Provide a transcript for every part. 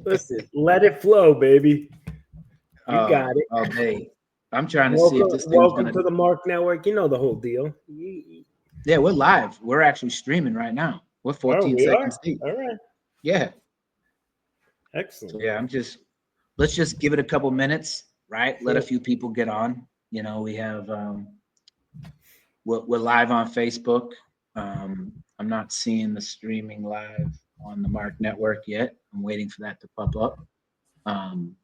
Listen, let it flow, baby. You got it. All day. I'm trying to see if Welcome, this thing's welcome gonna. to the Mark Network. You know the whole deal. Yeah, we're live. We're actually streaming right now. We're Oh, 14 we are. seconds deep. All right. Yeah. Excellent. So yeah, let's just give it a couple minutes, right? Let a Sure. few people get on. You know, we have we're live on Facebook. I'm not seeing the streaming live on the Mark Network yet. I'm waiting for that to pop up. Um,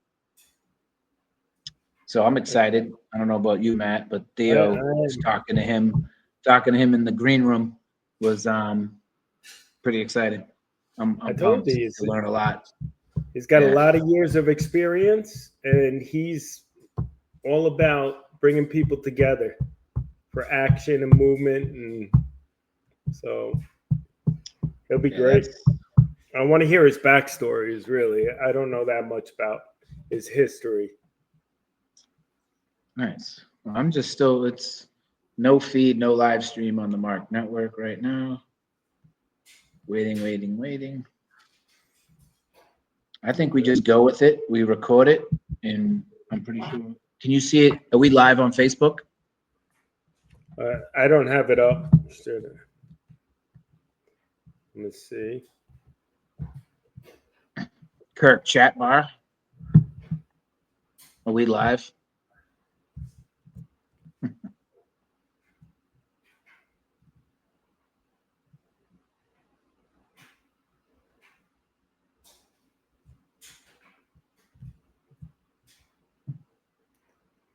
so I'm excited. I don't know about you, Matt, but Theo was talking to him in the green room was pretty excited. I I'm told pumped you to learn a lot. he's got a Yeah. lot of years of experience, and he's all about bringing people together for action and movement, and so he'll be Yeah, great. that's I want to hear his backstories. Really, I don't know that much about his history. nice. Well, I'm just still, it's no feed, no live stream on the Mark Network right now. Waiting. I think we just go with it. We record it, and I'm pretty sure. Can you see it? Are we live on Facebook? I don't have it up. Let me see. Kirk chat bar. Are we live?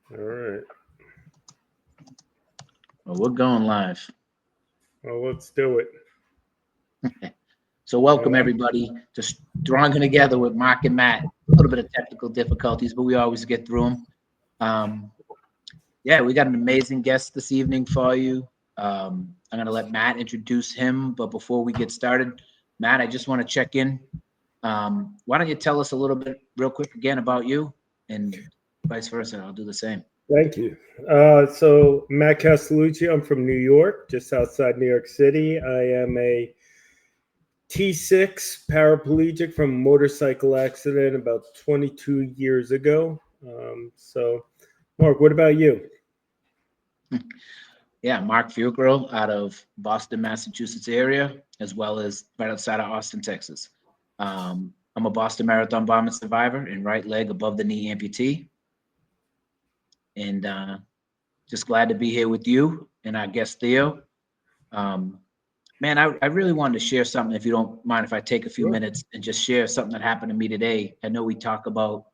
All right. Well, we're going live. Well, let's do it. So welcome everybody to Stronger Together with Marc and Matt. A little bit of technical difficulties, but we always get through them. Yeah, we got an amazing guest this evening for you. I'm going to let Matt introduce him, but before we get started, Matt, I just want to check in. Why don't you tell us a little bit real quick again about you, and vice versa. I'll do the same. Thank you. So, Matt Castellucci, I'm from New York, just outside New York City. I am a T6 paraplegic from a motorcycle accident about 22 years ago. So, Mark, what about you? Yeah, Mark Fuqua out of Boston, Massachusetts area, as well as right outside of Austin, Texas. I'm a Boston Marathon bomber survivor and right leg above the knee amputee. And just glad to be here with you and our guest Theo. Man, I really wanted to share something, if you don't mind if I take a few minutes and just share something that happened to me today. I know we talk about,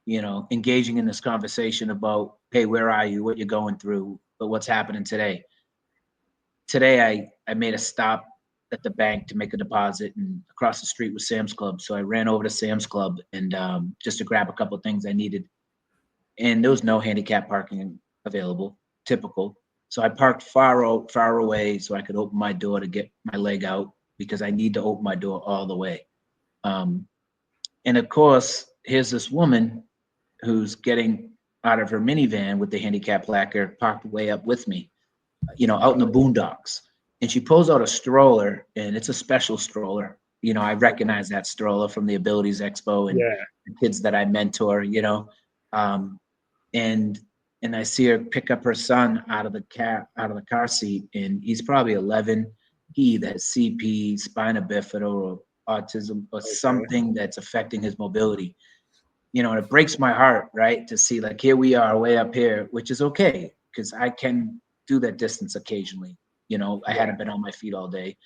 engaging in this conversation about, hey, where are you, what you're going through, but what's happening today. Today, I made a stop at the bank to make a deposit, and across the street was Sam's Club. So I ran over to Sam's Club and just to grab a couple of things I needed. And there was no handicap parking available, typical. So I parked far away so I could open my door to get my leg out, because I need to open my door all the way. And of course, here's this woman who's getting out of her minivan with the handicap placard parked way up with me, out in the boondocks. And she pulls out a stroller, and it's a special stroller. I recognize that stroller from the Abilities Expo and the kids that I mentor, and I see her pick up her son out of the car seat, and he's probably 11. He either has CP, spina bifida, or autism, or something that's affecting his mobility. And it breaks my heart, right, to see, like, here we are way up here, which is okay, because I can do that distance occasionally. I hadn't been on my feet all day,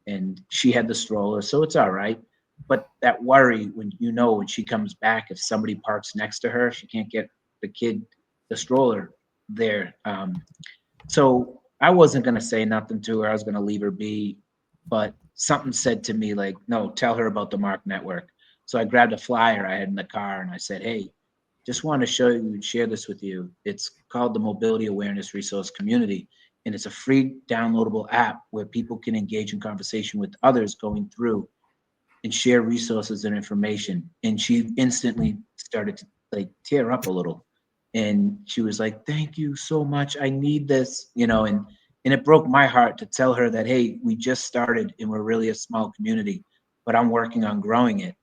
and she had the stroller, so it's all right. But that worry when she comes back, if somebody parks next to her, she can't get the stroller there. So I wasn't going to say nothing to her. I was going to leave her be, but something said to me, like, no, tell her about the Mark Network. So I grabbed a flyer I had in the car, and I said, hey, just want to show you and share this with you. It's called the Mobility Awareness Resource Community, and it's a free downloadable app where people can engage in conversation with others going through and share resources and information. And she instantly started to, like, tear up a little. And she was like, thank you so much. I need this, and it broke my heart to tell her that, hey, we just started and we're really a small community. but I'm working on growing it.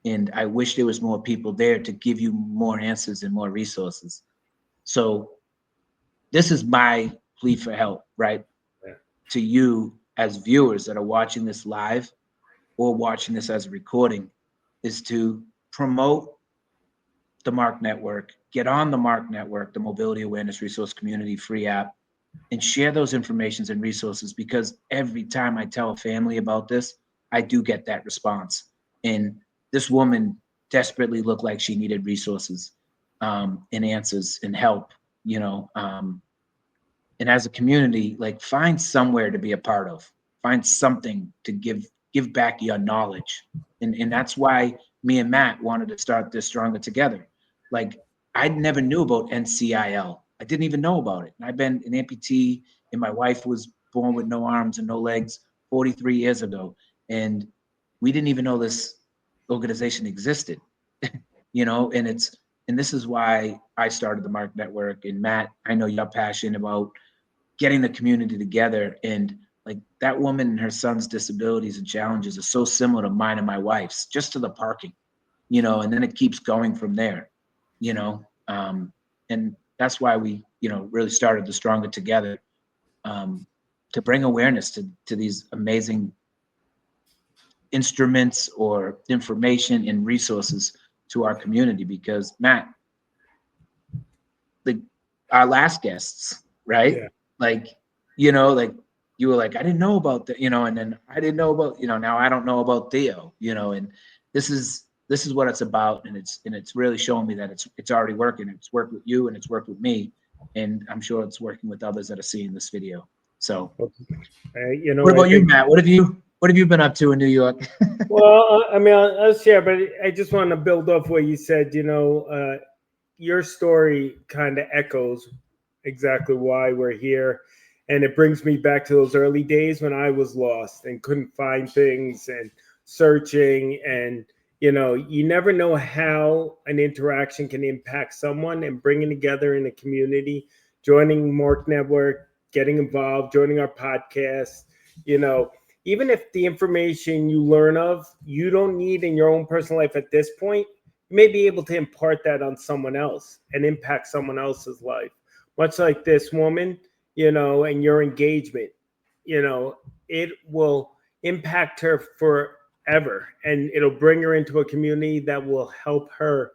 And I wish there was more people there to give you more answers and more resources. So this is my plea for help, right? Yeah. To you as viewers that are watching this live or watching this as a recording, is to promote the Marc Network, get on the Marc Network, the Mobility Awareness Resource Community free app, and share those informations and resources, because every time I tell a family about this, I do get that response. And this woman desperately looked like she needed resources and answers and help, you know. And as a community, like, find somewhere to be a part of, find something to give back your knowledge. And that's why me and Matt wanted to start this Stronger Together. Like, I never knew about NCIL. I didn't even know about it. And I've been an amputee, and my wife was born with no arms and no legs 43 years ago. And we didn't even know this organization existed, you know, and this is why I started the Marc Network. And Matt, I know you're passionate about getting the community together. And like, that woman and her son's disabilities and challenges are so similar to mine and my wife's, just to the parking, you know, and then it keeps going from there, you know. And that's why we, you know, really started the Stronger Together, to bring awareness to these amazing instruments or information and resources to our community. Because Matt, like, our last guests, right? Yeah. Like, you know, like, you were like, I didn't know about that, you know, and then I didn't know about, you know, now I don't know about Theo, you know. And this is what it's about. And it's really showing me that it's already working. It's worked with you and it's worked with me. And I'm sure it's working with others that are seeing this video. So You know, what about I you, think, Matt? What have you been up to in New York? well, I mean, I'll share, but I just want to build off what you said. You know, your story kind of echoes exactly why we're here. And it brings me back to those early days when I was lost and couldn't find things and searching. And, you know, you never know how an interaction can impact someone, and bringing together in a community, joining Marc Network, getting involved, joining our podcast, you know, even if the information you learn of, you don't need in your own personal life at this point, you may be able to impart that on someone else and impact someone else's life. Much like this woman, you know, and your engagement, you know, it will impact her forever, and it'll bring her into a community that will help her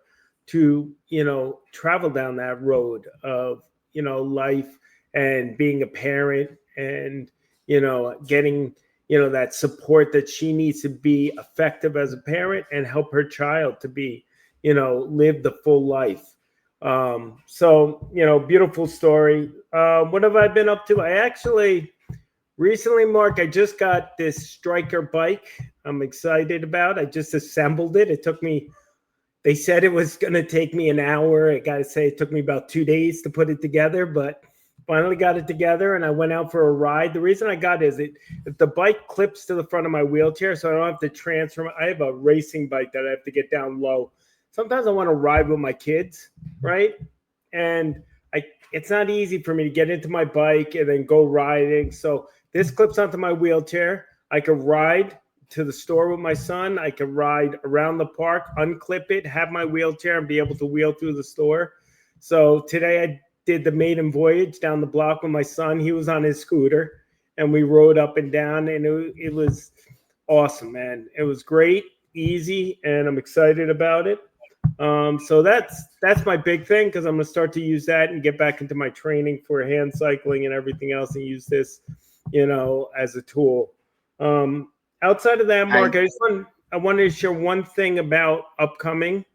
to, you know, travel down that road of, you know, life and being a parent, and, you know, getting, you know, that support that she needs to be effective as a parent and help her child to be, you know, live the full life. So, you know, beautiful story. What have I been up to? I actually recently, Mark, I just got this Striker bike I'm excited about. I just assembled it. It took me, they said it was going to take me an hour. I got to say, it took me about 2 days to put it together, but finally got it together, and I went out for a ride. The reason I got it is if the bike clips to the front of my wheelchair, so I don't have to transfer. I have a racing bike that I have to get down low. Sometimes I want to ride with my kids, right? And it's not easy for me to get into my bike and then go riding. So this clips onto my wheelchair. I could ride to the store with my son. I could ride around the park, unclip it, have my wheelchair, and be able to wheel through the store. So today I did the maiden voyage down the block with my son. He was on his scooter, and we rode up and down, and it was awesome, man. It was great, easy, and I'm excited about it. So that's my big thing, because I'm gonna start to use that and get back into my training for hand cycling and everything else, and use this, you know, as a tool. Outside of that, Mark, I wanted to share one thing about upcoming.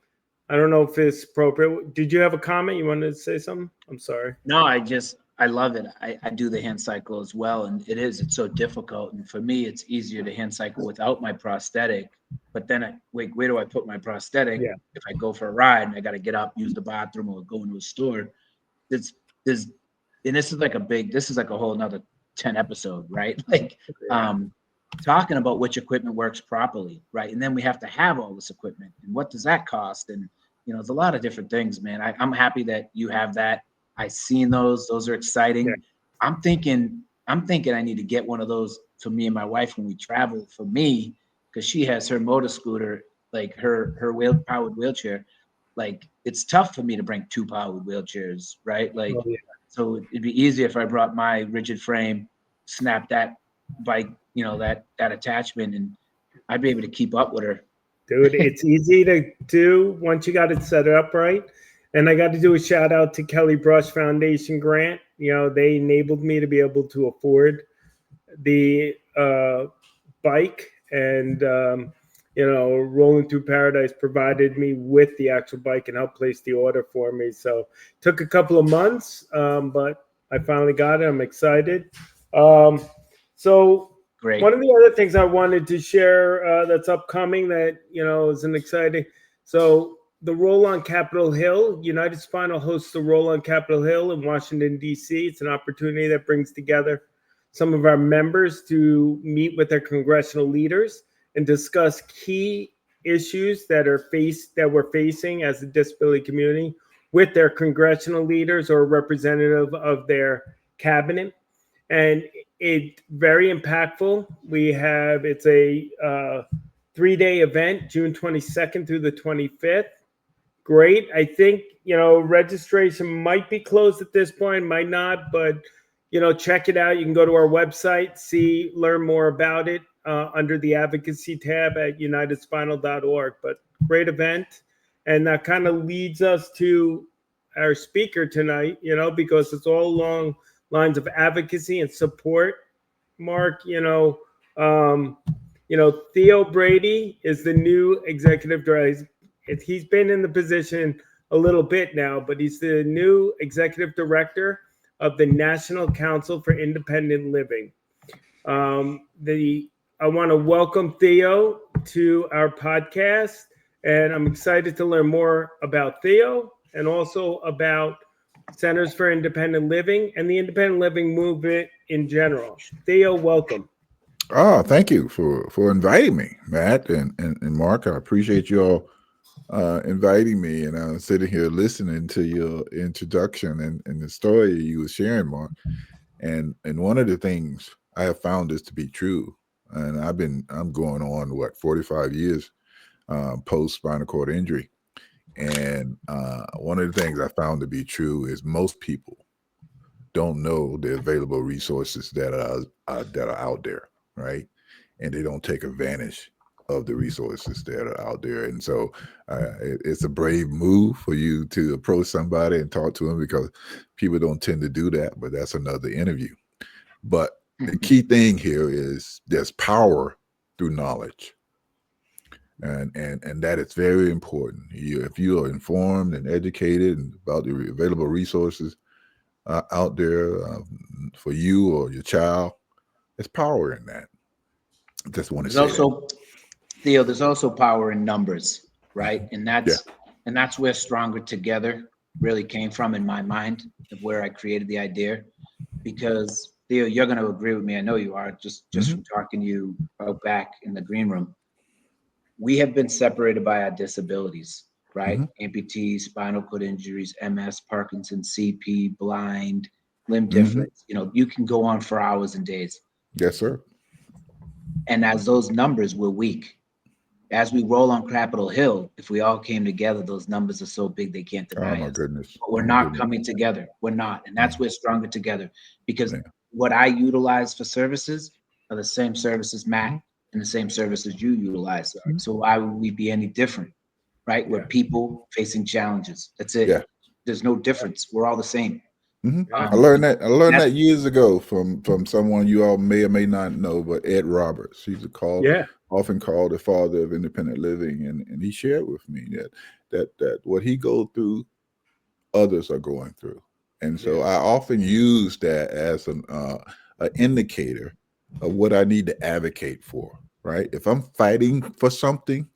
I don't know if it's appropriate. Did you have a comment? You wanted to say something? I'm sorry. No, I love it. I do the hand cycle as well. And it's so difficult. And for me, it's easier to hand cycle without my prosthetic. But then wait, where do I put my prosthetic? Yeah. If I go for a ride and I got to get up, use the bathroom, or go into a store, and this is like a whole nother 10 episode, right? Like, talking about which equipment works properly, right? And then we have to have all this equipment, and what does that cost? And, you know, there's a lot of different things, man. I'm happy that you have that. I've seen those are exciting. Yeah. I'm thinking I need to get one of those for me and my wife when we travel, for me, because she has her motor scooter, like her powered wheelchair. Like it's tough for me to bring 2 powered wheelchairs, right? Like, Oh, yeah. so it'd be easier if I brought my rigid frame, snap that bike, that attachment, and I'd be able to keep up with her. Dude, it's easy to do once you got it set up right. And I got to do a shout out to Kelly Brush Foundation grant. They enabled me to be able to afford the bike, and Rolling Through Paradise provided me with the actual bike and helped place the order for me. So it took a couple of months, but I finally got it. I'm excited. So Great. one of the other things I wanted to share that's upcoming that is an exciting. So the Roll on Capitol Hill, United Spinal hosts the Roll on Capitol Hill in Washington, D.C. It's an opportunity that brings together some of our members to meet with their congressional leaders and discuss key issues that we're facing as a disability community with their congressional leaders or representative of their cabinet. And it's very impactful. It's a 3-day event, June 22nd through the 25th. Great. I think, registration might be closed at this point, might not, but, check it out. You can go to our website, learn more about it under the advocacy tab at unitedspinal.org. But great event. And that kind of leads us to our speaker tonight, because it's all along lines of advocacy and support. Mark, Theo Braddy is the new executive director. He's been in the position a little bit now, but he's the new executive director of the National Council for Independent Living. I want to welcome Theo to our podcast, and I'm excited to learn more about Theo and also about Centers for Independent Living and the independent living movement in general. Theo, welcome. Oh, thank you for inviting me, Matt and Mark. I appreciate you all inviting me, and I'm sitting here listening to your introduction and the story you were sharing, Mark. And one of the things I have found this to be true, and I'm going on 45 years post spinal cord injury. And one of the things I found to be true is most people don't know the available resources that are out there, right? And they don't take advantage of the resources that are out there. And so it's a brave move for you to approach somebody and talk to them, because people don't tend to do that. But that's another interview. But the key thing here is there's power through knowledge. And that is very important. If you are informed and educated about the available resources out there for you or your child, there's power in that. I just want to say that. Theo, there's also power in numbers, right? And that's where Stronger Together really came from in my mind, of where I created the idea. Because Theo, you're going to agree with me. I know you are, just from talking to you out back in the green room. We have been separated by our disabilities, right? Amputees, spinal cord injuries, MS, Parkinson's, CP, blind, limb difference. You can go on for hours and days. Yes, sir. And as those numbers were weak, as we roll on Capitol Hill, if we all came together, those numbers are so big they can't deny us. Oh my goodness. But we're not coming together. We're not. And that's where Stronger Together, because what I utilize for services are the same services Matt and the same services you utilize. So why would we be any different, right? We're people facing challenges. That's it. Yeah. There's no difference. We're all the same. I learned that years ago from someone you all may or may not know, but Ed Roberts. He's often called the father of independent living, and he shared with me that what he goes through, others are going through, and so I often use that as an indicator of what I need to advocate for. Right? If I'm fighting for something,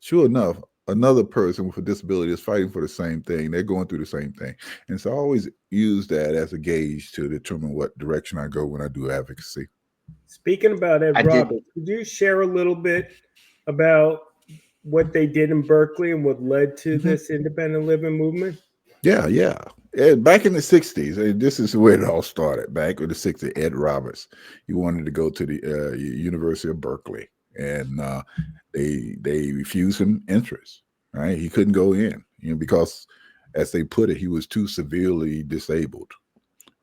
sure enough, another person with a disability is fighting for the same thing. They're going through the same thing. And so I always use that as a gauge to determine what direction I go when I do advocacy. Speaking about Ed Roberts, could you share a little bit about what they did in Berkeley and what led to this independent living movement? Yeah. Back in the 60s, and this is where it all started. Back in the 60s, Ed Roberts, he wanted to go to the University of Berkeley. and they refused him interest. Right, he couldn't go in, because, as they put it, he was too severely disabled.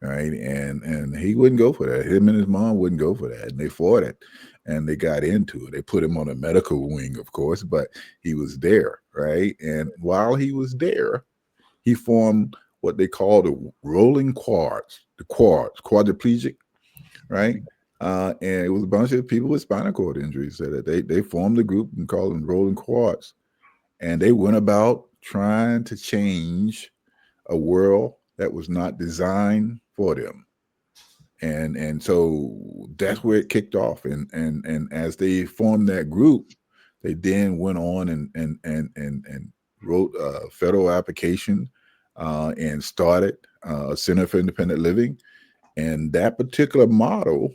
Right, and he wouldn't go for that. Him and his mom wouldn't go for that, and they fought it, and they got into it. They put him on a medical wing, of course, but he was there, right? And while he was there, he formed what they call the rolling quads, quadriplegic, right? And it was a bunch of people with spinal cord injuries that they formed a group and called them rolling quads, and they went about trying to change a world that was not designed for them. And so that's where it kicked off. And as they formed that group, they then went on and wrote a federal application and started a Center for Independent Living. And that particular model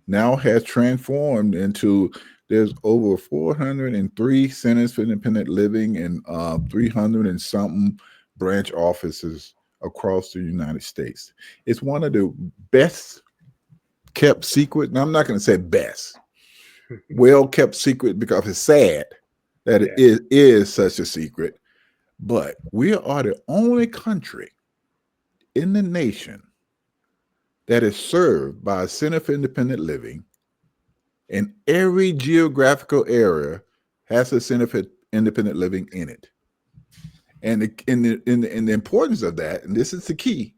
now has transformed into, there's over 403 centers for independent living and 300 and something branch offices across the United States. It's one of the best kept secret, and I'm not going to say best, well kept secret, because it's sad that it is such a secret, but we are the only country in the nation that is served by a Center for Independent Living, and every geographical area has a Center for Independent Living in it. And the importance of that, and this is the key,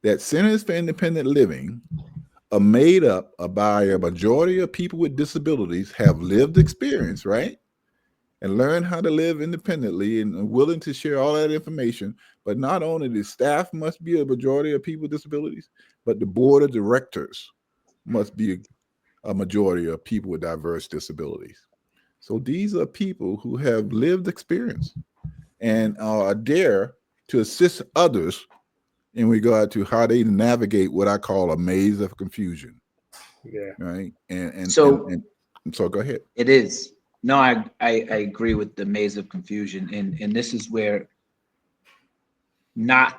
that Centers for Independent Living are made up by a majority of people with disabilities, have lived experience, right? And learn how to live independently and are willing to share all that information. But not only the staff must be a majority of people with disabilities, but the board of directors must be a majority of people with diverse disabilities. So these are people who have lived experience and are there to assist others in regard to how they navigate what I call a maze of confusion. Yeah. Right. And So go ahead. it is. No, I agree with the maze of confusion. And this is where I'm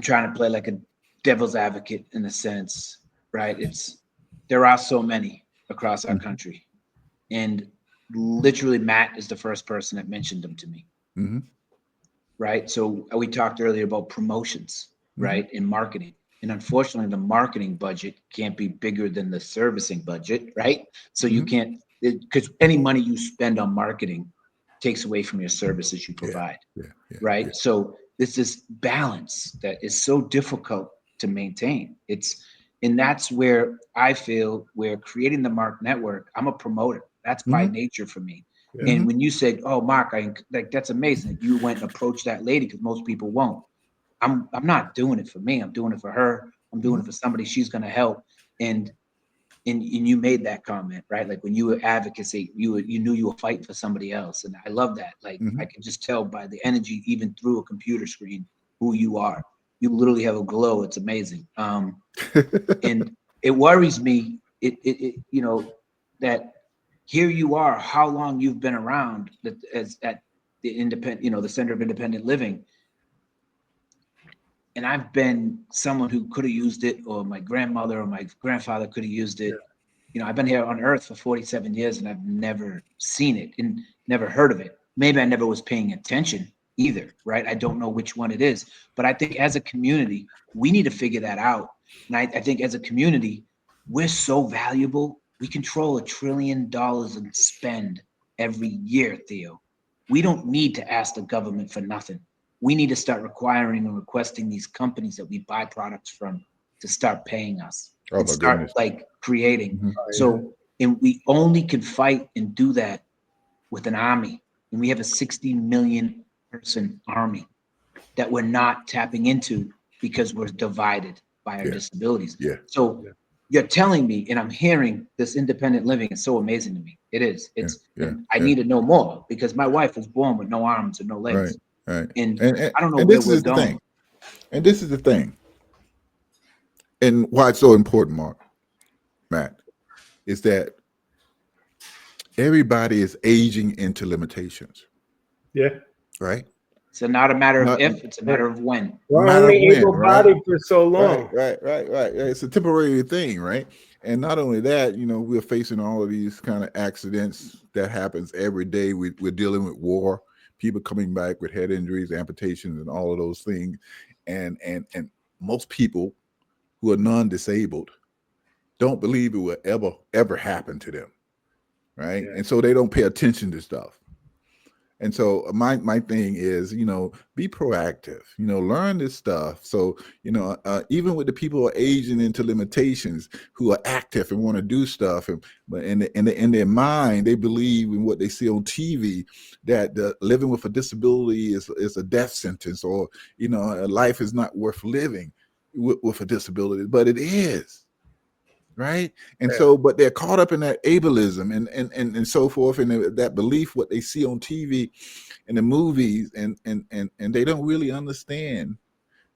trying to play like a devil's advocate in a sense, right? There are so many across our country. And literally Matt is the first person that mentioned them to me. Mm-hmm. Right. So we talked earlier about promotions, right? In marketing. And unfortunately, the marketing budget can't be bigger than the servicing budget, right? So you can't, because any money you spend on marketing takes away from your services you provide, right? So there's this balance that is so difficult to maintain. And that's where I feel we're creating the Marc Network. I'm a promoter. That's by nature for me. And when you said, "Oh, Marc, that's amazing," you went and approached that lady, because most people won't. I'm not doing it for me. I'm doing it for her. I'm doing it for somebody she's going to help. And you made that comment, right? Like when you were advocacy, you knew you were fighting for somebody else. And I love that. Like I can just tell by the energy, even through a computer screen, who you are. You literally have a glow. It's amazing. And it worries me, that here you are, how long you've been around at the independent, the Center of Independent Living. And I've been someone who could have used it, or my grandmother or my grandfather could have used it. I've been here on earth for 47 years and I've never seen it and never heard of it. Maybe I never was paying attention either, right? I don't know which one it is, but I think as a community, we need to figure that out. And I think as a community, we're so valuable. We control $1 trillion in spend every year, Theo. We don't need to ask the government for nothing. We need to start requiring and requesting these companies that we buy products from to start paying us and start creating. So, and we only can fight and do that with an army. And we have a 60 million person army that we're not tapping into because we're divided by our disabilities. So you're telling me, and I'm hearing this independent living is so amazing to me. It is. I need to know more, because my wife was born with no arms and no legs. Right. And I don't know where we're going. And this is the thing. And why it's so important, Matt, is that everybody is aging into limitations. Yeah. Right. It's not a matter of if, it's a matter of when. We're only able-bodied for so long. Right. It's a temporary thing, right? And not only that, we're facing all of these kind of accidents that happens every day. We're dealing with war, people coming back with head injuries, amputations, and all of those things. And most people who are non-disabled don't believe it will ever happen to them, right? Yeah. And so they don't pay attention to stuff. And so my thing is, be proactive, learn this stuff. So, even with the people who are aging into limitations, who are active and want to do stuff, but in their mind, they believe in what they see on TV, that living with a disability is a death sentence, or, life is not worth living with a disability, but it is. Right. And Yeah. so, but they're caught up in that ableism and so forth, and that belief, what they see on TV and the movies, and they don't really understand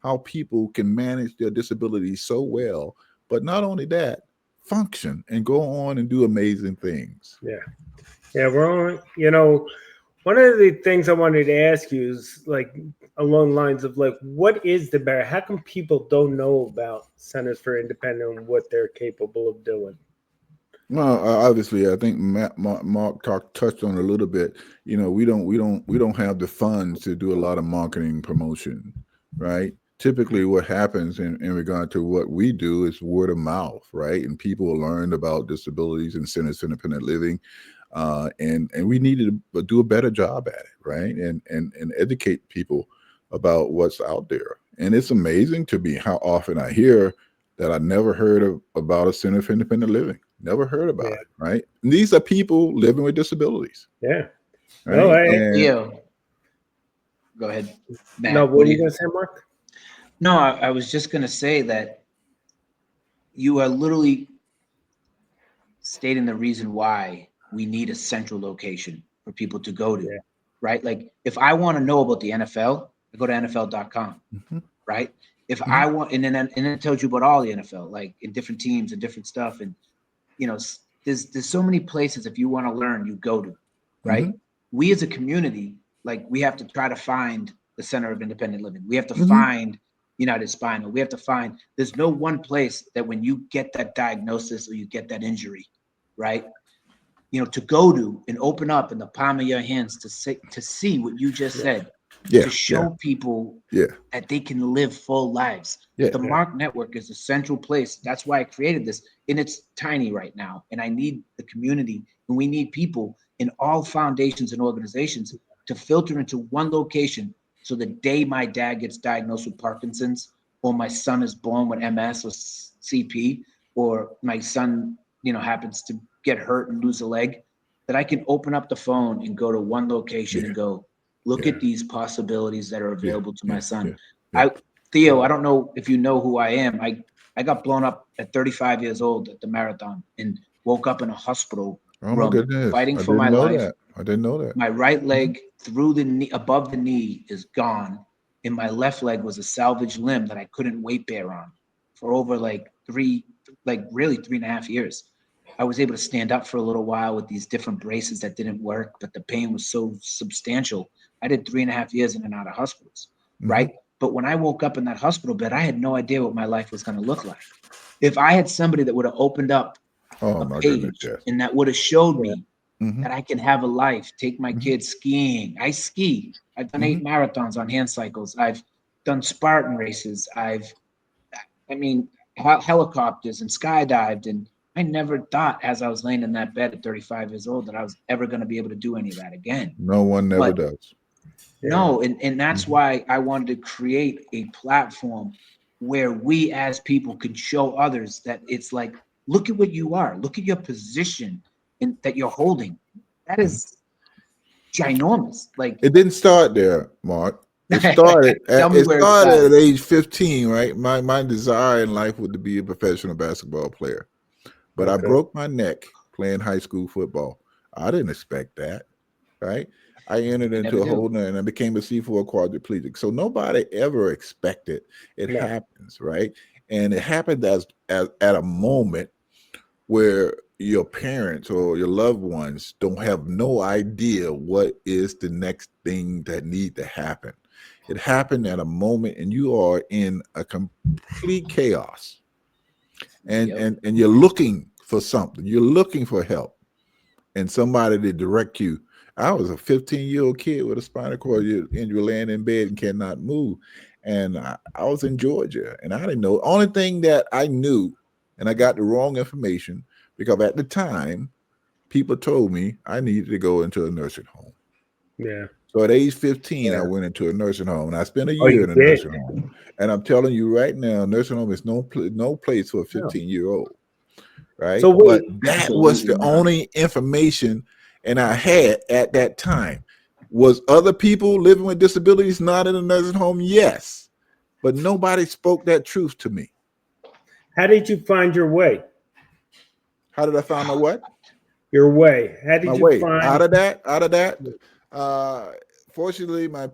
how people can manage their disabilities so well. But not only that, function and go on and do amazing things. Yeah. We're on, one of the things I wanted to ask you is like along lines of like, what is the barrier? How come people don't know about Centers for Independent and what they're capable of doing? Well, obviously, I think Mark touched on it a little bit. We don't have the funds to do a lot of marketing promotion, right? Typically, what happens in regard to what we do is word of mouth, right? And people learn about disabilities and Centers for Independent Living, and we need to do a better job at it, right? And educate people about what's out there. And it's amazing to me how often I hear that I never heard about a Center for Independent Living. Never heard about it, right? And these are people living with disabilities. Yeah. Right? No, Theo, go ahead. Matt, no, what are you going to say, Mark? No, I was just going to say that you are literally stating the reason why we need a central location for people to go to, right? Like if I want to know about the NFL, I go to NFL.com, right? If I want, and then it tells you about all the NFL, like in different teams and different stuff. And, there's so many places if you want to learn, you go to, right? We as a community, like we have to try to find the Center of Independent Living. We have to find United Spinal. We have to find, there's no one place that when you get that diagnosis or you get that injury, right? To go to and open up in the palm of your hands to see what you just said, to show people that they can live full lives. The Marc Network is a central place. That's why I created this. And it's tiny right now. And I need the community, and we need people in all foundations and organizations to filter into one location. So the day my dad gets diagnosed with Parkinson's, or my son is born with MS or CP, or my son, happens to get hurt and lose a leg, that I can open up the phone and go to one location and go, look at these possibilities that are available to my son. Theo, I don't know if you know who I am. I got blown up at 35 years old at the marathon and woke up in a hospital room fighting for my life. I didn't know that. My right leg through the knee, above the knee, is gone. And my left leg was a salvage limb that I couldn't weight bear on for over really 3.5 years. I was able to stand up for a little while with these different braces that didn't work, but the pain was so substantial. I did 3.5 years in and out of hospitals, right? But when I woke up in that hospital bed, I had no idea what my life was going to look like. If I had somebody that would have opened up a page and that would have showed me that I can have a life, take my kids skiing. I ski. I've done 8 marathons on hand cycles. I've done Spartan races. Helicopters and skydived. And I never thought, as I was laying in that bed at 35 years old, that I was ever going to be able to do any of that again. No one never does. No, and that's why I wanted to create a platform where we as people could show others that it's like, look at what you are, look at your position and that you're holding. That is ginormous. Like, it didn't start there, Mark. It started at age 15, right? My desire in life was to be a professional basketball player. But I broke my neck playing high school football. I didn't expect that, right? I entered into a whole and I became a C4 quadriplegic. So nobody ever expected it happens, right? And it happened as at a moment where your parents or your loved ones don't have no idea what is the next thing that need to happen. It happened at a moment and you are in a complete chaos. and you're looking for something. You're looking for help and somebody to direct you. I was a 15-year-old kid with a spinal cord injury, laying in bed and cannot move. And I was in Georgia, and I didn't know. Only thing that I knew, and I got the wrong information, because at the time, people told me I needed to go into a nursing home. Yeah. So at age 15, I went into a nursing home, and I spent a Oh, year you in a did? nursing home. And I'm telling you right now, nursing home is no place for a 15-year-old, right? So But wait, that was the only information, and I had at that time. Was other people living with disabilities not in a nursing home? Yes, but nobody spoke that truth to me. how did you find your way? How did I find my what? Your way. How did My you way find out of that. Fortunately, I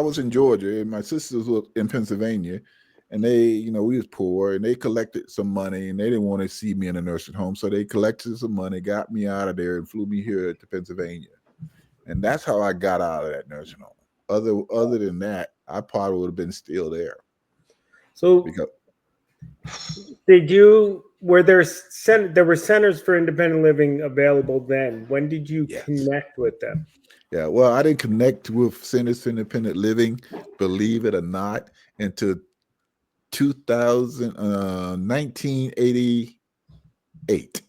was in Georgia and my sisters were in Pennsylvania, and they, we was poor, and they collected some money, and they didn't want to see me in a nursing home, so they collected some money, got me out of there, and flew me here to Pennsylvania, and that's how I got out of that nursing home. Other than that, I probably would have been still there. So because were there centers for independent living available then? When did you connect with them? Yeah, well, I didn't connect with Centers for Independent Living, believe it or not, until 1988.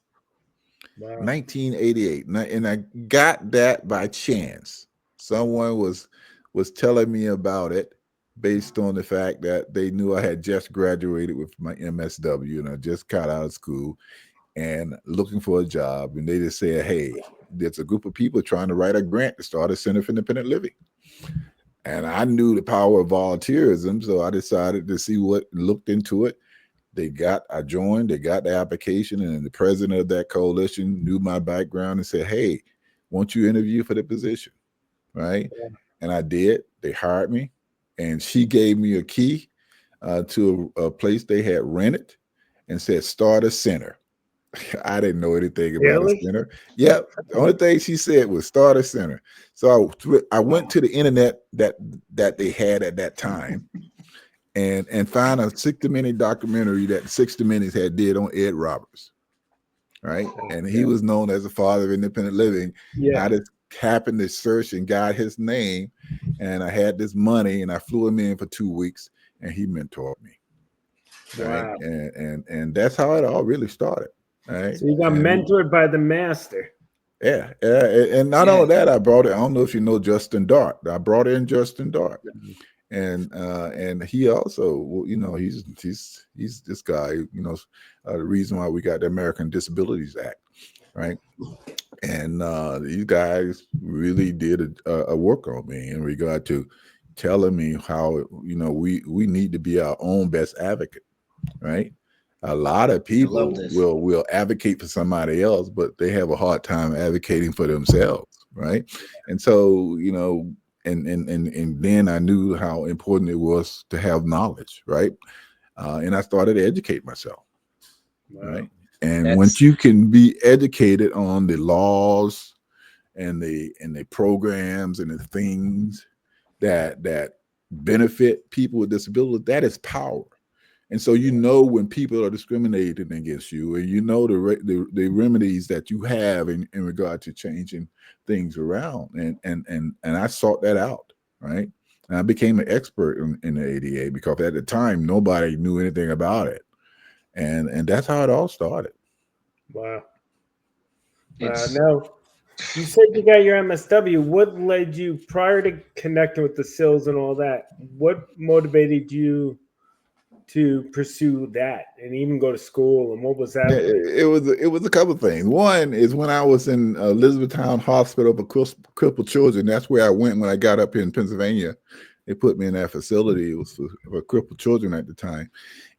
Wow. 1988. And I got that by chance. Someone was telling me about it based on the fact that they knew I had just graduated with my MSW and I just got out of school and looking for a job. And they just said, hey, there's a group of people trying to write a grant to start a Center for Independent Living. And I knew the power of volunteerism, so I decided to see looked into it. I joined, they got the application, and the president of that coalition knew my background and said, hey, won't you interview for the position? Right? Yeah. And I did. They hired me, and she gave me a key to a place they had rented and said, start a center. I didn't know anything about a center. Yeah, the only thing she said was start a center. So I went to the internet that they had at that time and found a 60-minute documentary that 60 Minutes had did on Ed Roberts, right? And he was known as the father of independent living. Yeah. I just happened to search and got his name, and I had this money, and I flew him in for 2 weeks, and he mentored me. Right? Wow. And that's how it all really started. Right? So you got mentored by the master. Yeah. And not only that, I brought it. I don't know if you know Justin Dart. I brought in Justin Dart. And he also, he's this guy, the reason why we got the American Disabilities Act, right? And these guys really did a work on me in regard to telling me how, we need to be our own best advocate, right? A lot of people will advocate for somebody else, but they have a hard time advocating for themselves, right? And so, and then I knew how important it was to have knowledge, right? And I started to educate myself, right? And once you can be educated on the laws and the programs and the things that benefit people with disabilities, that is power. And so when people are discriminating against you, and the remedies that you have in regard to changing things around, and I sought that out, right? And I became an expert in the ADA because at the time nobody knew anything about it, and that's how it all started. Wow. Now, you said you got your MSW. What led you, prior to connecting with the SILs and all that, what motivated you to pursue that and even go to school, and what was that? It was a couple of things. One is when I was in Elizabethtown Hospital for crippled children. That's where I went when I got up here in Pennsylvania. They put me in that facility. It was for crippled children at the time,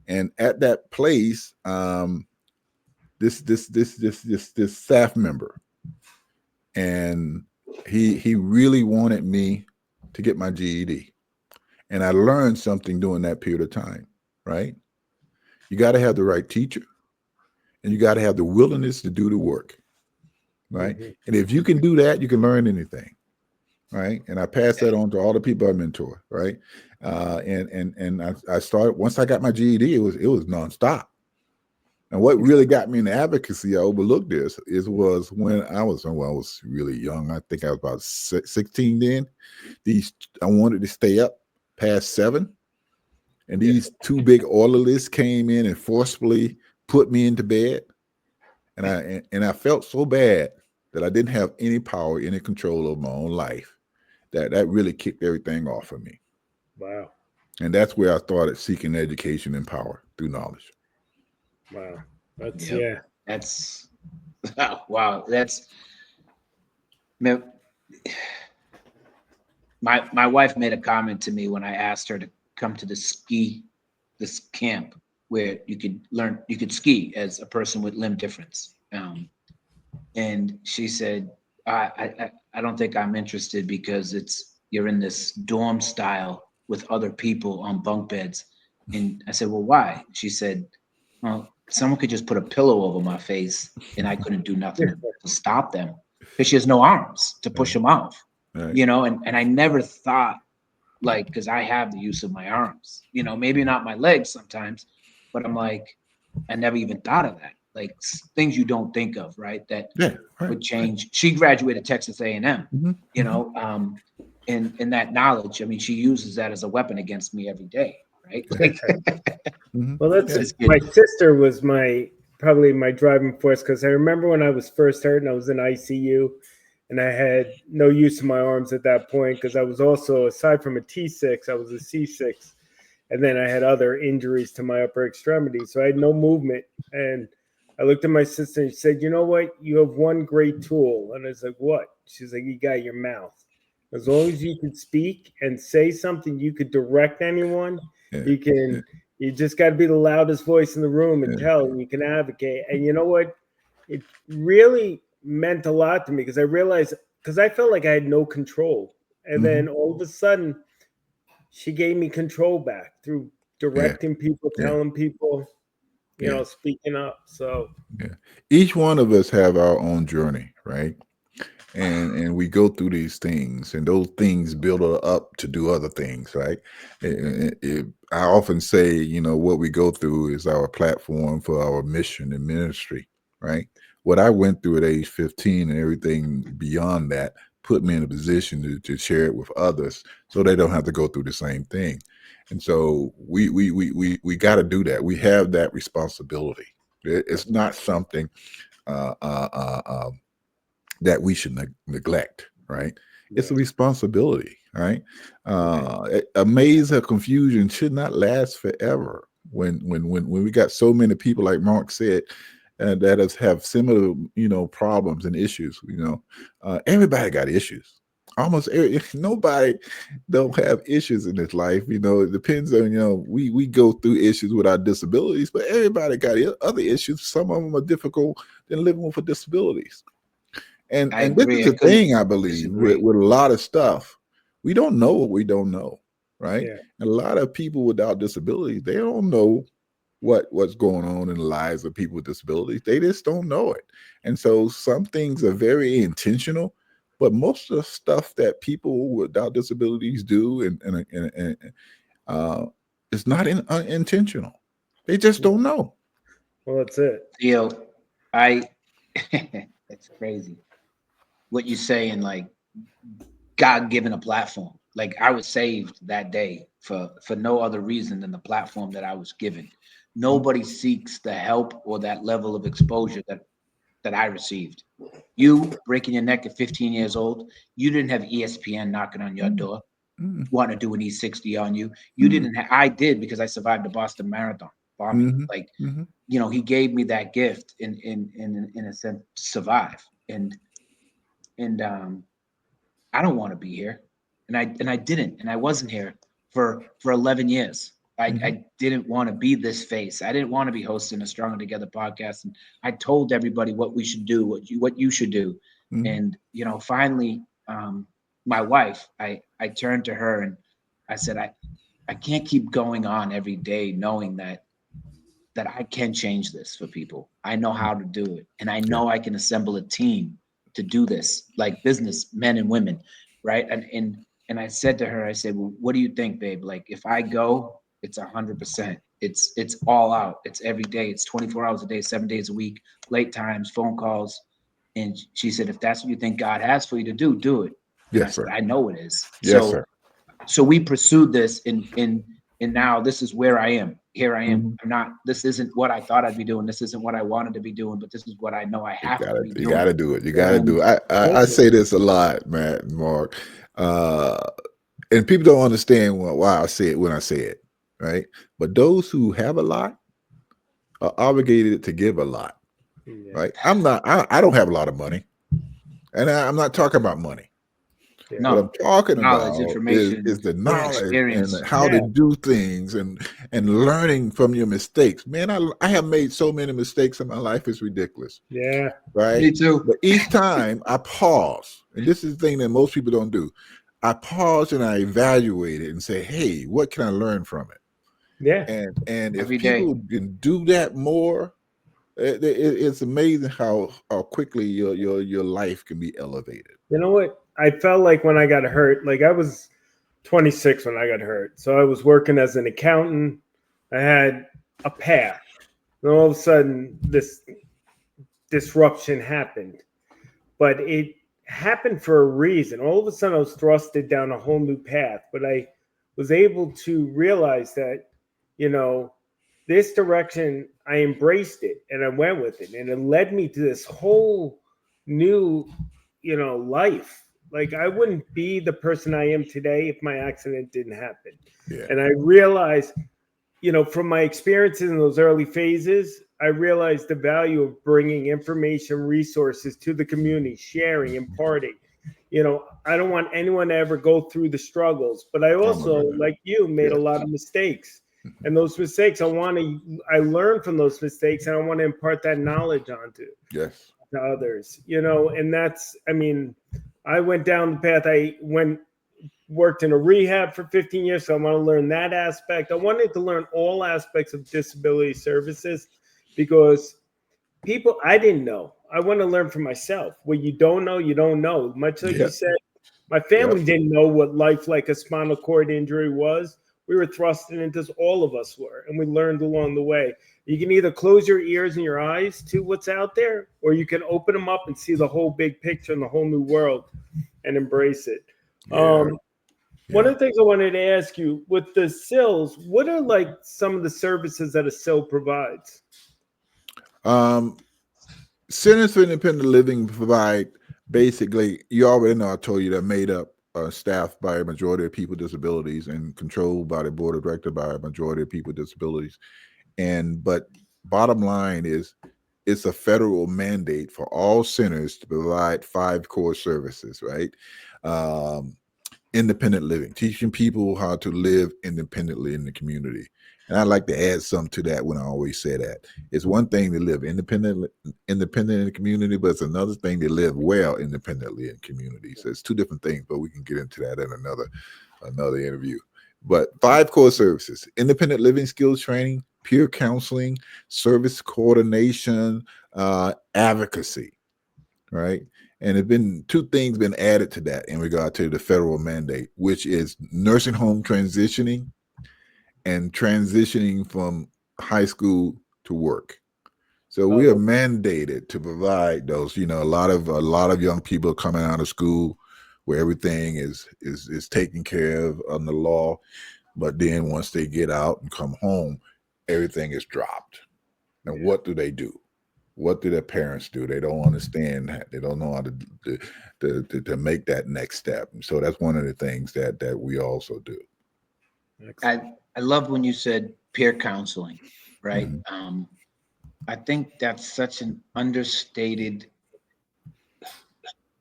and at that place, this staff member, and he really wanted me to get my GED, and I learned something during that period of time. Right. You got to have the right teacher, and you got to have the willingness to do the work, right? Mm-hmm. And if you can do that, you can learn anything, right? And I pass that on to all the people I mentor, right? And I started, once I got my GED, it was nonstop, And what really got me into advocacy, I overlooked this, was when I was really young. I think I was about 16 then. I wanted to stay up past 7. And these two big orderlies came in and forcefully put me into bed. And I felt so bad that I didn't have any power, any control of my own life. That really kicked everything off of me. Wow. And that's where I started seeking education and power through knowledge. Wow. That's That's wow. That's my wife made a comment to me when I asked her to come to this camp where you could ski as a person with limb difference. And she said, I don't think I'm interested because you're in this dorm style with other people on bunk beds. And I said, well, why? She said, well, someone could just put a pillow over my face and I couldn't do nothing to stop them because she has no arms to push them off, you know? And I never thought, like, because I have the use of my arms, you know, maybe not my legs sometimes, but I'm like, I never even thought of that. Like things you don't think of, right? That would change. She graduated Texas A&M, you know, and that knowledge, I mean, she uses that as a weapon against me every day, right? Like, well, that's my sister was probably my driving force, because I remember when I was first hurt and I was in ICU and I had no use of my arms at that point because I was also, aside from a T6, I was a C6. And then I had other injuries to my upper extremity. So I had no movement. And I looked at my sister and she said, you know what? You have one great tool. And I was like, what? She's like, you got your mouth. As long as you can speak and say something, you could direct anyone. You just got to be the loudest voice in the room and tell, and you can advocate. And you know what? It really meant a lot to me because I realized, because I felt like I had no control. And then all of a sudden, she gave me control back through directing people, telling people, you know, speaking up. So each one of us have our own journey, right? And we go through these things, and those things build us up to do other things, right? I often say, you know, what we go through is our platform for our mission and ministry, right? What I went through at age 15 and everything beyond that put me in a position to share it with others so they don't have to go through the same thing. And so we got to do that. We have that responsibility. It's not something that we should neglect, right? It's a responsibility, right? A maze of confusion should not last forever. When we got so many people, like Mark said, that have similar, you know, problems and issues. You know, everybody got issues. Almost nobody don't have issues in this life. You know, it depends on, you know, we go through issues with our disabilities, but everybody got other issues. Some of them are difficult than living with disabilities. And this is the thing, I believe, with a lot of stuff. We don't know what we don't know, right? And a lot of people without disabilities, they don't know what's going on in the lives of people with disabilities. They just don't know it. And so some things are very intentional, but most of the stuff that people without disabilities do is not unintentional. They just don't know. Well, that's it. Theo, it's crazy what you say, and like God given a platform. Like I was saved that day for no other reason than the platform that I was given. Nobody seeks the help or that level of exposure that I received. You breaking your neck at 15 years old, you didn't have ESPN knocking on your door, wanting to do an E60 on you. You didn't have, I did, because I survived the Boston Marathon bombing. Like, you know, he gave me that gift in a sense to survive. And I don't want to be here. And I didn't, and I wasn't here for 11 years. I didn't want to be this face. I didn't want to be hosting a Stronger Together podcast. And I told everybody what we should do, what you should do. And, you know, finally, my wife, I turned to her and I said, I can't keep going on every day knowing that I can change this for people. I know how to do it. And I know I can assemble a team to do this, like business men and women. Right. And I said to her, I said, well, what do you think, babe? Like, if I go, it's 100%. It's all out. It's every day. It's 24 hours a day, 7 days a week, late times, phone calls. And she said, if that's what you think God has for you to do, do it. And I Yes, said, sir. I know it is. Yes, sir. So we pursued this, and now this is where I am. Here I am. Mhm. I'm not. This isn't what I thought I'd be doing. This isn't what I wanted to be doing. But this is what I know I have to be doing. You gotta do it. You gotta do it. I say this a lot, Matt and Mark, and people don't understand why I say it when I say it, right? But those who have a lot are obligated to give a lot, right? I'm not. I don't have a lot of money, and I'm not talking about money. No, what I'm talking knowledge, about information, is the knowledge experience. and how to do things and learning from your mistakes. Man, I have made so many mistakes in my life, it's ridiculous. Yeah. Right. Me too. But each time I pause, and this is the thing that most people don't do. I pause and I evaluate it and say, hey, what can I learn from it? Yeah. And if Every people day. can do that more, it's amazing how quickly your life can be elevated. You know what? I felt like when I got hurt, like I was 26 when I got hurt. So I was working as an accountant. I had a path. And all of a sudden, this disruption happened. But it happened for a reason. All of a sudden, I was thrusted down a whole new path. But I was able to realize that, you know, this direction, I embraced it and I went with it. And it led me to this whole new, you know, life. Like I wouldn't be the person I am today if my accident didn't happen. Yeah. And I realized, you know, from my experiences in those early phases, I realized the value of bringing information, resources to the community, sharing, imparting. You know, I don't want anyone to ever go through the struggles, but I also, like you, made a lot of mistakes. And those mistakes, I learned from those mistakes, and I want to impart that knowledge onto to others. You know, and that's, I mean, I went down the path. I worked in a rehab for 15 years, so I want to learn that aspect. I wanted to learn all aspects of disability services because people I didn't know. I want to learn for myself. What you don't know, you don't know. Much like you said, my family didn't know what life like a spinal cord injury was. We were thrusted into this, all of us were, and we learned along the way. You can either close your ears and your eyes to what's out there, or you can open them up and see the whole big picture and the whole new world and embrace it. One of the things I wanted to ask you with the SILs, what are like some of the services that a SIL provides? Centers for Independent Living provide basically, you already know, I told you, they're made up, staffed by a majority of people with disabilities and controlled by the board of directors by a majority of people with disabilities. But bottom line is, it's a federal mandate for all centers to provide 5 core services, right? Independent living, teaching people how to live independently in the community. And I like to add something to that when I always say that. It's one thing to live independent in the community, but it's another thing to live well independently in community. So it's 2 different things, but we can get into that in another interview. But 5 core services: independent living skills training, peer counseling, service coordination, advocacy, right? And there's been 2 things been added to that in regard to the federal mandate, which is nursing home transitioning and transitioning from high school to work. So we are mandated to provide those. You know, a lot of young people coming out of school where everything is taken care of under law, but then once they get out and come home, everything is dropped. And what do they do? What do their parents do? They don't understand that. They don't know how to make that next step. And so that's one of the things that we also do. I love when you said peer counseling, right? I think that's such an understated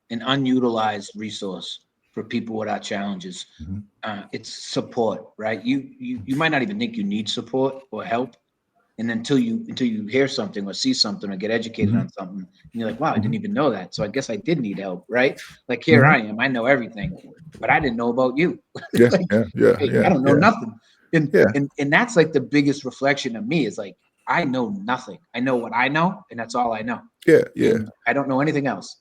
and unutilized resource for people without challenges. It's support, right? You might not even think you need support or help, and until you hear something or see something or get educated on something, and you're like, wow, I didn't even know that. So I guess I did need help, right? Like here I am, I know everything, but I didn't know about you. Like, I don't know nothing. And that's like the biggest reflection of me is like, I know nothing. I know what I know, and that's all I know. And I don't know anything else.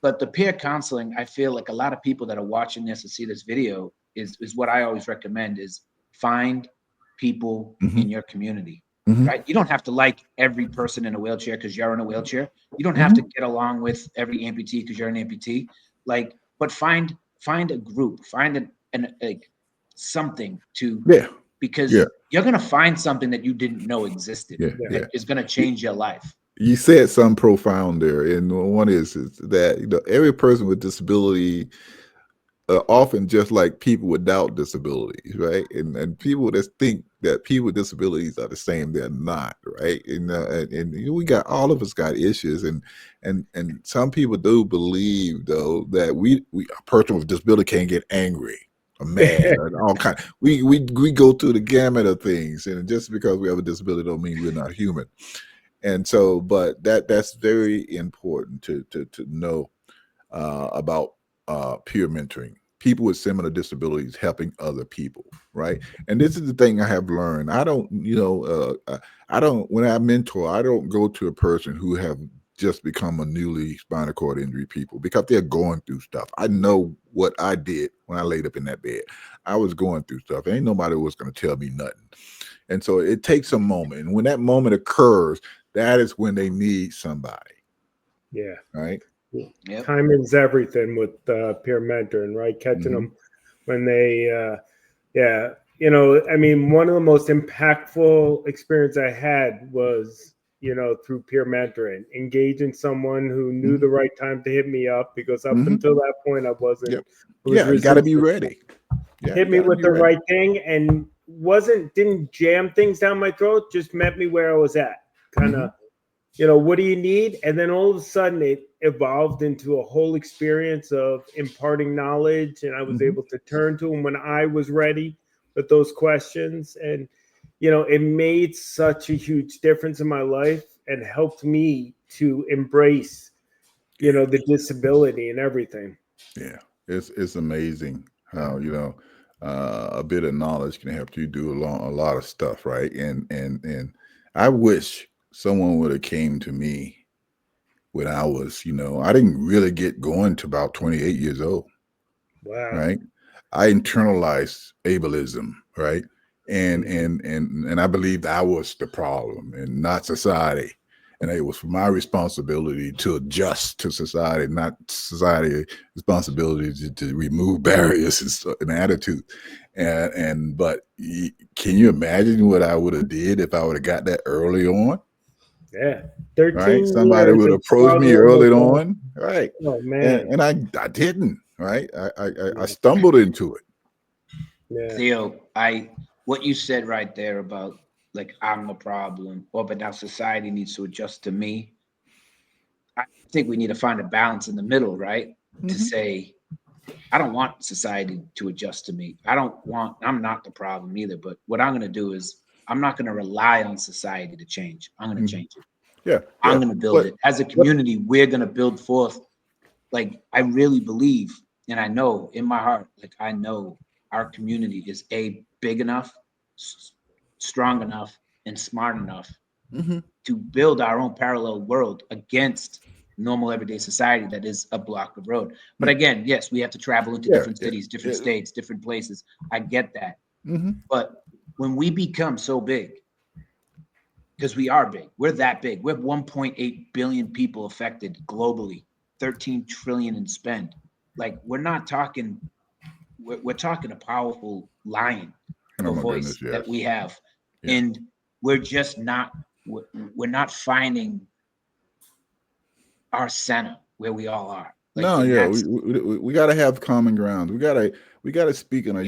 But the peer counseling, I feel like a lot of people that are watching this and see this video is what I always recommend is find people Mhm. in your community, Mhm. right? You don't have to like every person in a wheelchair because you're in a wheelchair. You don't have to get along with every amputee because you're an amputee. Like, but find a group, find something to, Yeah. because Yeah. you're gonna find something that you didn't know existed. Yeah. Yeah. Yeah. That is gonna change your life. You said something profound there, and one is that every person with disability often just like people without disabilities, right? And people that think that people with disabilities are the same, they're not, right? And we got, all of us got issues, and some people do believe though that a person with disability can't get angry or mad or all kind. We go through the gamut of things, and just because we have a disability don't mean we're not human. And so, but that's very important to know about peer mentoring, people with similar disabilities helping other people, right? And this is the thing I have learned. I don't, when I mentor, I don't go to a person who have just become a newly spinal cord injury people, because they're going through stuff. I know what I did when I laid up in that bed. I was going through stuff. Ain't nobody was going to tell me nothing. And so it takes a moment. And when that moment occurs, that is when they need somebody. Yeah. Right. Yep. Timing's everything with peer mentoring, right? Catching them when they, I mean, one of the most impactful experience I had was, through peer mentoring, engaging someone who knew the right time to hit me up, because up until that point I wasn't. Yep. Yeah, you got to be ready. Yeah, hit me with the right thing, and didn't jam things down my throat, just met me where I was at, kind of. What do you need? And then all of a sudden it evolved into a whole experience of imparting knowledge. And I was able to turn to him when I was ready with those questions. And, it made such a huge difference in my life and helped me to embrace, the disability and everything. Yeah. It's amazing how, a bit of knowledge can help you do a lot of stuff. Right. And I wish someone would have came to me when I was, I didn't really get going to about 28 years old. Wow. Right. I internalized ableism. Right. And I believed I was the problem and not society. And it was my responsibility to adjust to society, not society responsibility to remove barriers and attitude. But can you imagine what I would have did if I would have got that early on? Yeah. 13 right. Somebody would approach me early on. Right. Oh man. And I didn't. Right. I stumbled into it. Yeah. Theo, what you said right there about like I'm the problem, but now society needs to adjust to me. I think we need to find a balance in the middle, right? To say, I don't want society to adjust to me. I'm not the problem either. But what I'm going to do is I'm not going to rely on society to change. I'm going to change it. Yeah. I'm going to build it. As a community, we're going to build forth. Like, I really believe, and I know in my heart, like I know our community is big enough, strong enough, and smart enough to build our own parallel world against normal everyday society that is a block of road. But again, yes, we have to travel into different cities, different states, different places. I get that. But when we become so big, because we are big, we're that big. We're 1.8 billion people affected globally, 13 trillion in spend. Like, we're not talking, we're talking a powerful lion of a voice that we have. Yeah. And we're just not, we're not finding our center where we all are. Like, no, yeah, we got to have common ground. We got to speak in a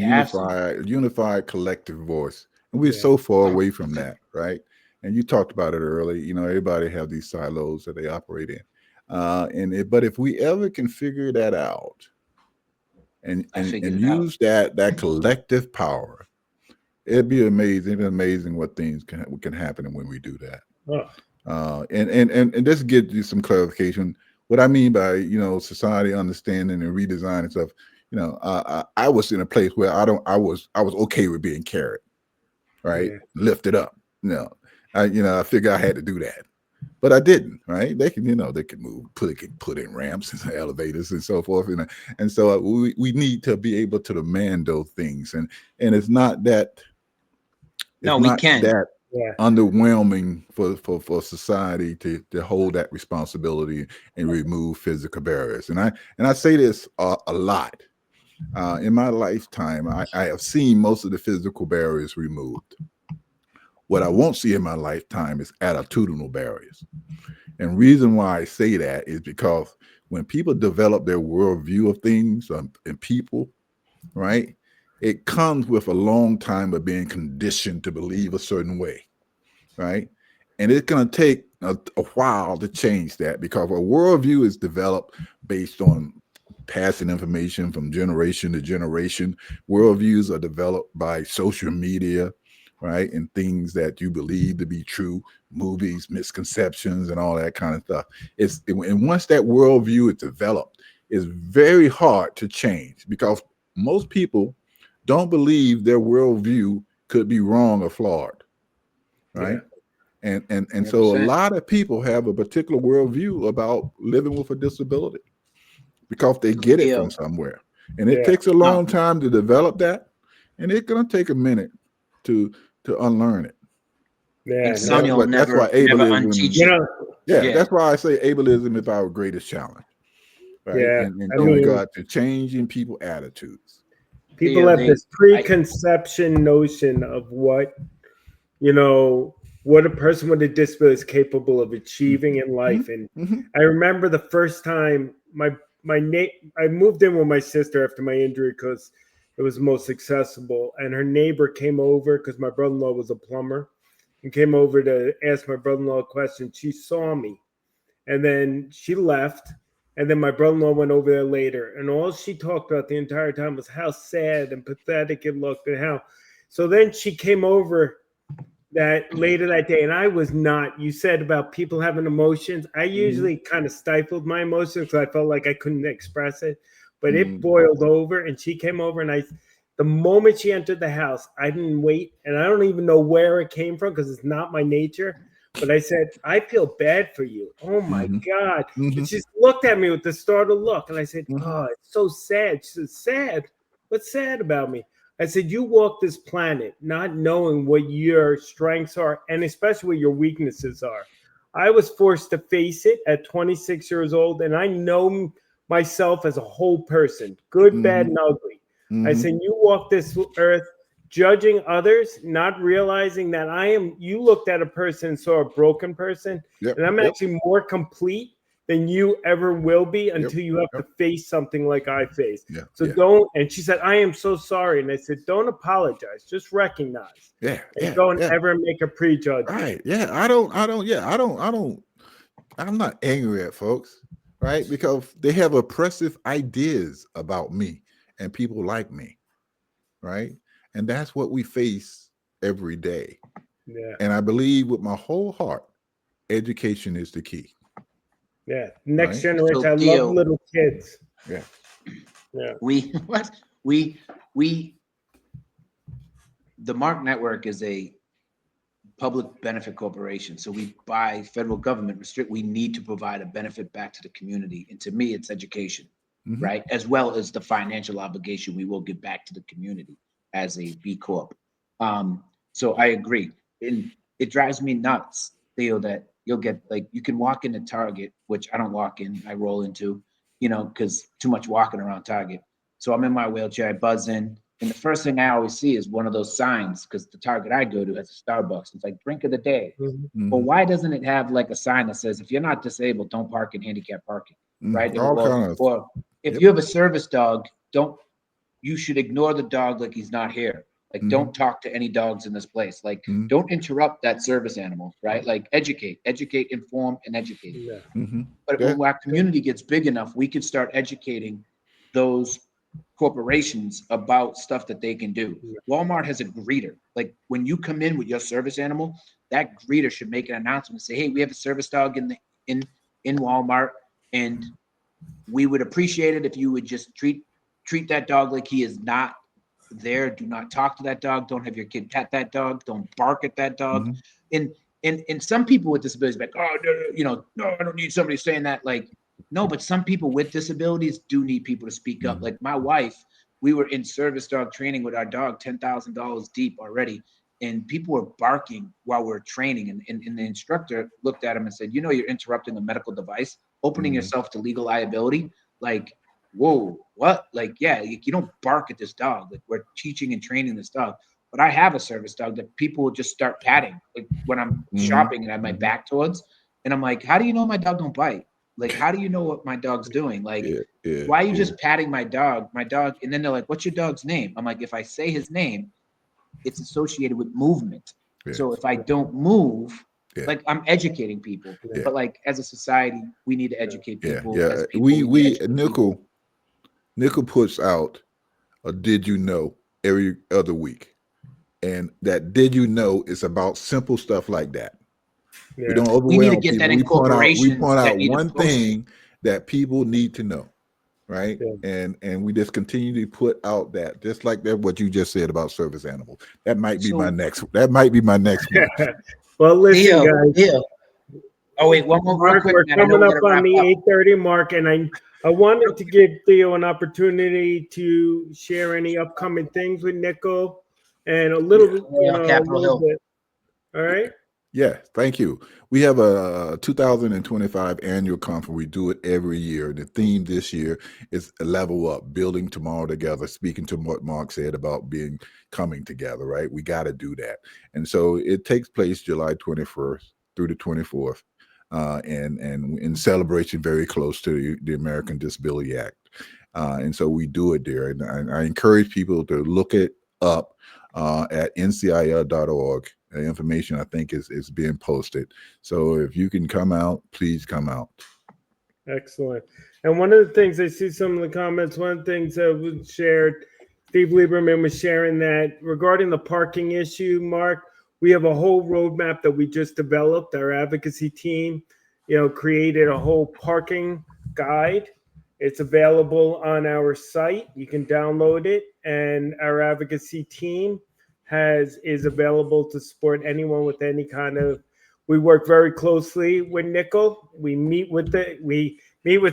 unified collective voice, and we're so far away from that, right? And you talked about it early. Everybody have these silos that they operate in, but if we ever can figure that out, and use that collective power, it'd be amazing. It's amazing what things can happen when we do that. And just get you some clarification. What I mean by society understanding and redesign and stuff. I was in a place where I was okay with being carried, right, lifted up. I figured I had to do that, but I didn't. Right? They can move, put in ramps and elevators and so forth, and so we need to be able to demand those things, and it's not that No, we not can. that Yeah. underwhelming for society to hold that responsibility and remove physical barriers. And I say this a lot. In my lifetime, I have seen most of the physical barriers removed. What I won't see in my lifetime is attitudinal barriers. And reason why I say that is because when people develop their worldview of things and people, right, it comes with a long time of being conditioned to believe a certain way, right? And it's going to take a while to change that, because a worldview is developed based on passing information from generation to generation. Worldviews are developed by social media, right? And things that you believe to be true, movies, misconceptions, and all that kind of stuff. And once that worldview is developed, it's very hard to change, because most people don't believe their worldview could be wrong or flawed, right? Yeah. And so a lot of people have a particular worldview about living with a disability because they get it from somewhere. And it takes a long time to develop that, and it's going to take a minute to unlearn it. And Yeah. some you'll that's never why ableism, unteach You it. know, that's why I say ableism is our greatest challenge, right? Yeah, And I in mean, regard to changing people's attitudes. people have this preconception notion of what, what a person with a disability is capable of achieving in life. And I remember the first time I moved in with my sister after my injury because it was most accessible, and her neighbor came over because my brother-in-law was a plumber and came over to ask my brother-in-law a question. She saw me, and then she left. And then my brother-in-law went over there later, and all she talked about the entire time was how sad and pathetic it looked, and how. So then she came over that later that day, and I was not. You said about people having emotions. I usually kind of stifled my emotions because I felt like I couldn't express it, but it boiled over, and she came over, and the moment she entered the house, I didn't wait, and I don't even know where it came from because it's not my nature. But I said, I feel bad for you. Oh my God. And she just looked at me with the startled look. And I said, oh, it's so sad. She said, sad? What's sad about me? I said, you walk this planet not knowing what your strengths are, and especially what your weaknesses are. I was forced to face it at 26 years old, and I know myself as a whole person, good, bad, and ugly. I said, you walk this earth judging others, not realizing that you looked at a person and saw a broken person, and I'm actually more complete than you ever will be until you have to face something like I face. Don't, and she said, I am so sorry. And I said, don't apologize, just recognize. Don't ever make a prejudgment. Right. Yeah. I'm not angry at folks, right? Because they have oppressive ideas about me and people like me, right? And that's what we face every day. Yeah. And I believe with my whole heart, education is the key. Yeah. Next right? generation. So, I Theo, love little kids. Yeah. Yeah. The Marc Network is a public benefit corporation. So we, by federal government we need to provide a benefit back to the community. And to me, it's education, right? As well as the financial obligation we will give back to the community as a B Corp. So I agree. And it drives me nuts, Theo, that you'll get, like, you can walk into Target, which I don't walk in, I roll into, because too much walking around Target. So I'm in my wheelchair, I buzz in, and the first thing I always see is one of those signs, because the Target I go to has a Starbucks. It's like drink of the day. Well, why doesn't it have like a sign that says, if you're not disabled, don't park in handicap parking, right? Or if you have a service dog, you should ignore the dog like he's not here. Like, don't talk to any dogs in this place. Like, don't interrupt that service animal, right? Like, educate, inform, and educate. Yeah. But when our community gets big enough, we can start educating those corporations about stuff that they can do. Walmart has a greeter. Like, when you come in with your service animal, that greeter should make an announcement and say, hey, we have a service dog in Walmart, and we would appreciate it if you would just treat that dog like he is not there. Do not talk to that dog. Don't have your kid pet that dog. Don't bark at that dog. And some people with disabilities like, oh, no, I don't need somebody saying that. Like, no, but some people with disabilities do need people to speak up. Like my wife, we were in service dog training with our dog, $10,000 deep already. and people were barking while we were training. And the instructor looked at him and said, you know, you're interrupting a medical device, opening yourself to legal liability. Like, whoa, what? Like, yeah, you don't bark at this dog. Like, we're teaching and training this dog. But I have a service dog that people will just start patting, like when I'm shopping and I have my back towards, and I'm like, how do you know my dog don't bite? Like, how do you know what my dog's doing? Like, why are you just patting my dog? My dog, and then they're like, what's your dog's name? I'm like, if I say his name, it's associated with movement. So if I don't move, like, I'm educating people. But like, as a society, we need to educate people. As people, we Nickel puts out a Did You Know every other week. And that Did You Know is about simple stuff like that. Yeah. We don't overwhelm we need to get people. that in corporations. We point out one thing that people need to know, right? Yeah. And we just continue to put out that, just like that, what you just said about service animals. That might be my next. That might be my next one. Well, listen, guys. Oh wait, one more real quick. We're coming up on the 8:30 mark, and I wanted to give Theo an opportunity to share any upcoming things with Nickel and a little, Capitol Hill. bit. All right. Yeah, thank you. We have a 2025 annual conference. We do it every year. The theme this year is Level Up, building tomorrow together, speaking to what Mark said about coming together, right? We got to do that. And so it takes place July 21st through the 24th, and in celebration very close to the American Disability Act. And so we do it there. And I encourage people to look it up at ncil.org. The information, I think, is being posted. So if you can come out, please come out. Excellent. And one of the things, I see some of the comments, one of the things that was shared, Steve Lieberman was sharing that regarding the parking issue, Mark, we have a whole roadmap that we just developed. Our advocacy team, created a whole parking guide. It's available on our site. You can download it, and our advocacy team is available to support anyone with any kind of. We work very closely with Nickel. We meet with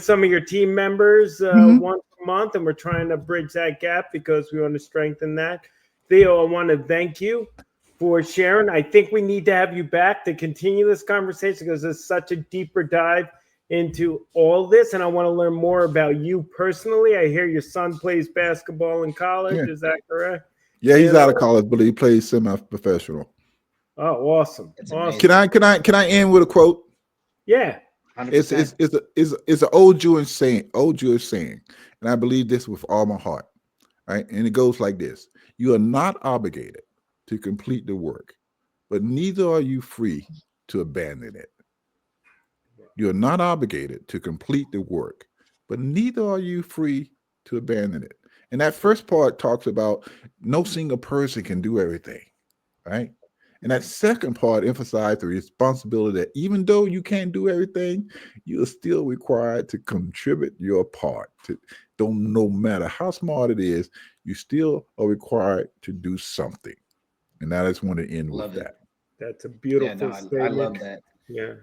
some of your team members once a month, and we're trying to bridge that gap because we want to strengthen that. Theo, I want to thank you for sharing. I think we need to have you back to continue this conversation because there's such a deeper dive into all this, and I want to learn more about you personally. I hear your son plays basketball in college. Yeah. Is that correct? Yeah, he's out of college, but he plays semi-professional. Oh, awesome! Awesome. Can I end with a quote? Yeah, 100%. It's an old Jewish saying, and I believe this with all my heart. Right, and it goes like this: you are not obligated to complete the work, but neither are you free to abandon it. You are not obligated to complete the work, but neither are you free to abandon it. And that first part talks about no single person can do everything, right? And that second part emphasizes the responsibility that even though you can't do everything, you are still required to contribute your part. No matter how small it is, you still are required to do something. And I just want to end with that. That's a beautiful statement. I love that. Yeah.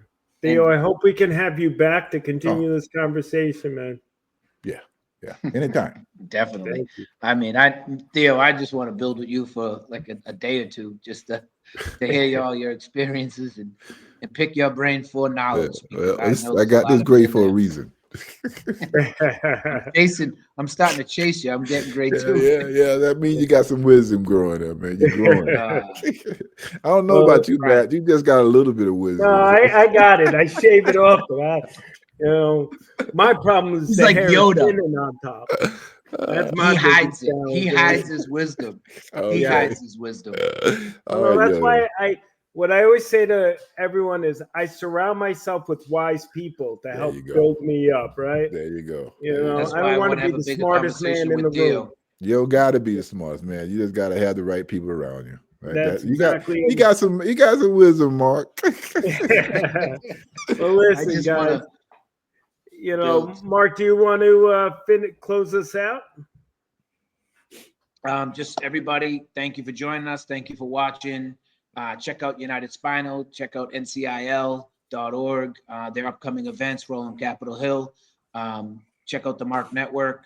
Theo, I hope we can have you back to continue this conversation, man. Yeah, anytime. Definitely. I mean, Theo, I just want to build with you for like a day or two, just to hear all your experiences and pick your brain for knowledge. I got this grade for a reason. I'm starting to chase you. I'm getting grade 2. Yeah. That means you got some wisdom growing up, man. You're growing. I don't know about you, Matt. You just got a little bit of wisdom. No, I got it. I shave it off. My problem is he's the like hair Yoda on top. That's my he hides it. He hides his wisdom. Okay. He hides his wisdom. That's why what I always say to everyone is I surround myself with wise people to help build me up, right? There you go. I don't want to be the smartest man in the room. You don't got to be the smartest man. You just got to have the right people around you. Right? That's you got some wisdom, Mark. Well, listen, guys. Mark, do you want to close this out? Just everybody, thank you for joining us. Thank you for watching. Check out United Spinal. Check out NCIL.org. Their upcoming events, Rolling Capitol Hill. Check out the Mark Network,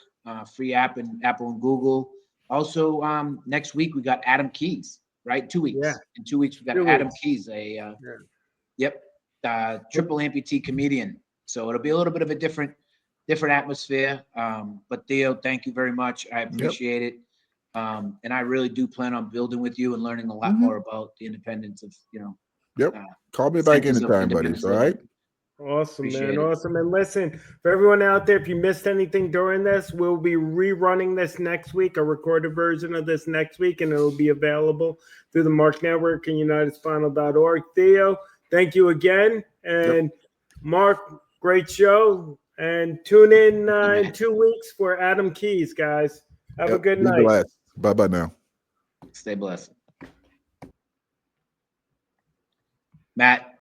free app in Apple and Google. Also, next week, we got Adam Keys. right? 2 weeks. Yeah. In 2 weeks, we've got 2 Adam weeks. Keys, triple amputee comedian. So it'll be a little bit of a different atmosphere. But Theo, thank you very much. I appreciate it. And I really do plan on building with you and learning a lot more about the independence of, Call me back centers of anytime, buddies. independence All living. right. Awesome, Appreciate man. it. Awesome. And listen, for everyone out there, if you missed anything during this, we'll be rerunning this next week, a recorded version of this next week, and it'll be available through the Mark Network and UnitedSpinal.org. Theo, thank you again. And Mark, great show. And tune in 2 weeks for Adam Keys, guys. Have a good Be night. blessed. Bye-bye now. Stay blessed. Matt.